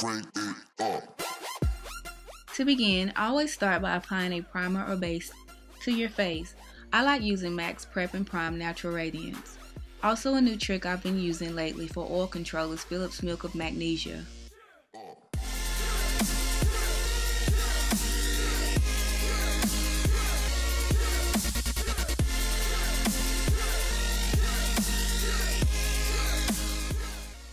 Crank it up. To begin, always start by applying a primer or base to your face. I like using MAC's Prep and Prime Natural Radiance. Also, a new trick I've been using lately for oil control is Phillips Milk of Magnesia.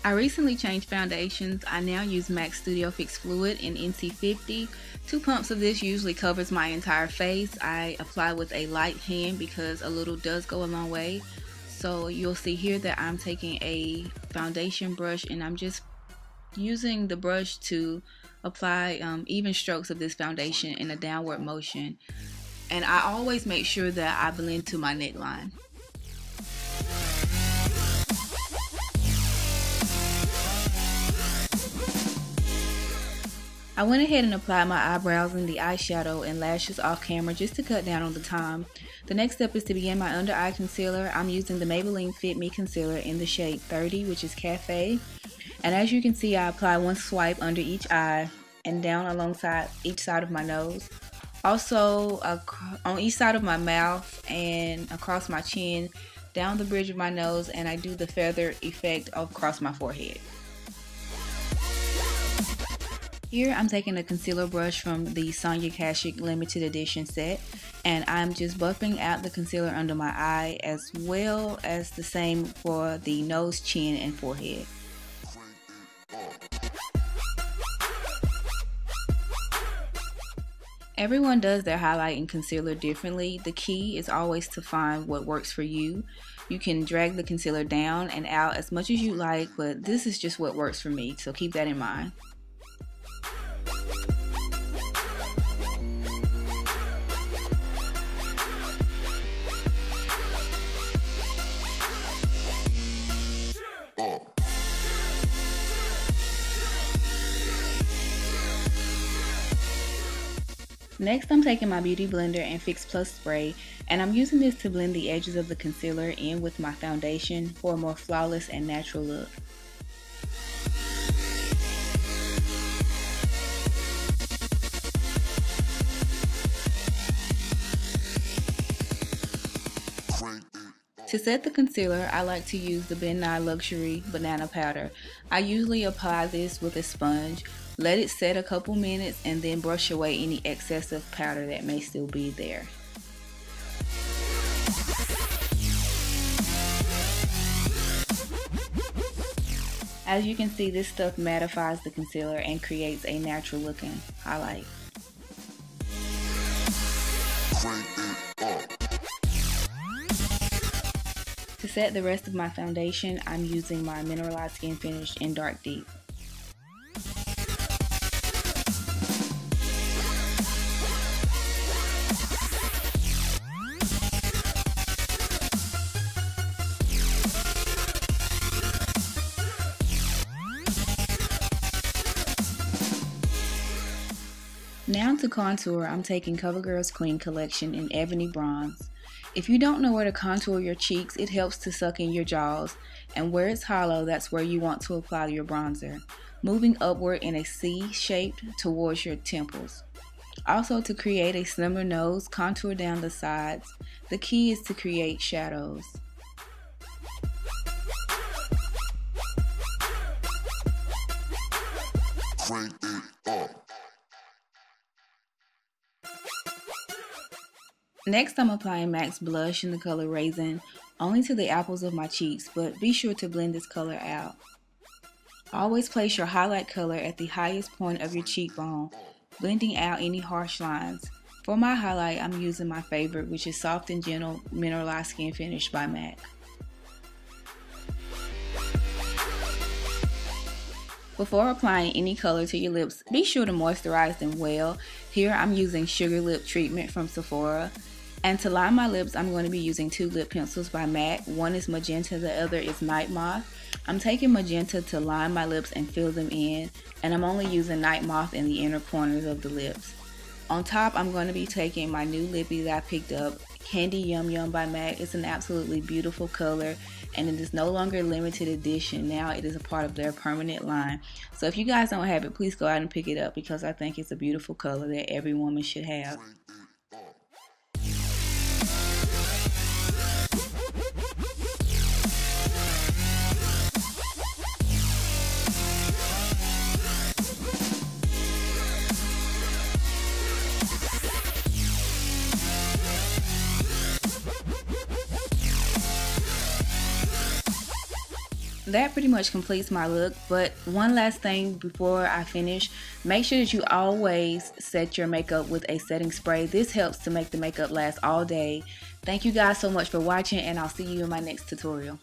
I recently changed foundations. I now use MAC Studio Fix Fluid in NC50. 2 pumps of this usually covers my entire face. I apply with a light hand because a little does go a long way. So you'll see here that I'm taking a foundation brush and I'm just using the brush to apply even strokes of this foundation in a downward motion. And I always make sure that I blend to my neckline. I went ahead and applied my eyebrows and the eyeshadow and lashes off camera just to cut down on the time. The next step is to begin my under eye concealer. I'm using the Maybelline Fit Me concealer in the shade 30, which is Cafe. And as you can see, I apply one swipe under each eye and down alongside each side of my nose. Also on each side of my mouth and across my chin, down the bridge of my nose, and I do the feather effect across my forehead. Here I'm taking a concealer brush from the Sonia Kashuk limited edition set, and I'm just buffing out the concealer under my eye as well as the same for the nose, chin, and forehead. Everyone does their highlight and concealer differently. The key is always to find what works for you. You can drag the concealer down and out as much as you like, but this is just what works for me, so keep that in mind. Next, I'm taking my Beauty Blender and Fix Plus spray, and I'm using this to blend the edges of the concealer in with my foundation for a more flawless and natural look. To set the concealer, I like to use the Ben Nye Luxury Banana Powder. I usually apply this with a sponge, let it set a couple minutes, and then brush away any excess of powder that may still be there. As you can see, this stuff mattifies the concealer and creates a natural looking highlight. To set the rest of my foundation, I'm using my Mineralize SkinFinish in Dark Deep. Now to contour, I'm taking Covergirl's Clean Collection in Ebony Bronze. If you don't know where to contour your cheeks, it helps to suck in your jaws, and where it's hollow, that's where you want to apply your bronzer, moving upward in a C shape towards your temples. Also, to create a slimmer nose, contour down the sides. The key is to create shadows. Crank it up. Next, I'm applying MAC's blush in the color Raizin only to the apples of my cheeks, but be sure to blend this color out. Always place your highlight color at the highest point of your cheekbone, blending out any harsh lines. For my highlight, I'm using my favorite, which is Soft and Gentle Mineralize SkinFinish by MAC. Before applying any color to your lips, be sure to moisturize them well. Here I'm using Sugar Lip Treatment from Sephora. And to line my lips, I'm going to be using 2 lip pencils by MAC. One is Magenta, the other is Nightmoth. I'm taking Magenta to line my lips and fill them in, and I'm only using Nightmoth in the inner corners of the lips. On top, I'm going to be taking my new lippy that I picked up, Candy Yum Yum by MAC. It's an absolutely beautiful color. and it is no longer limited edition. Now it is a part of their permanent line. So if you guys don't have it, please go out and pick it up because I think it's a beautiful color that every woman should have. That pretty much completes my look, but one last thing before I finish, make sure that you always set your makeup with a setting spray. This helps to make the makeup last all day. Thank you guys so much for watching, and I'll see you in my next tutorial.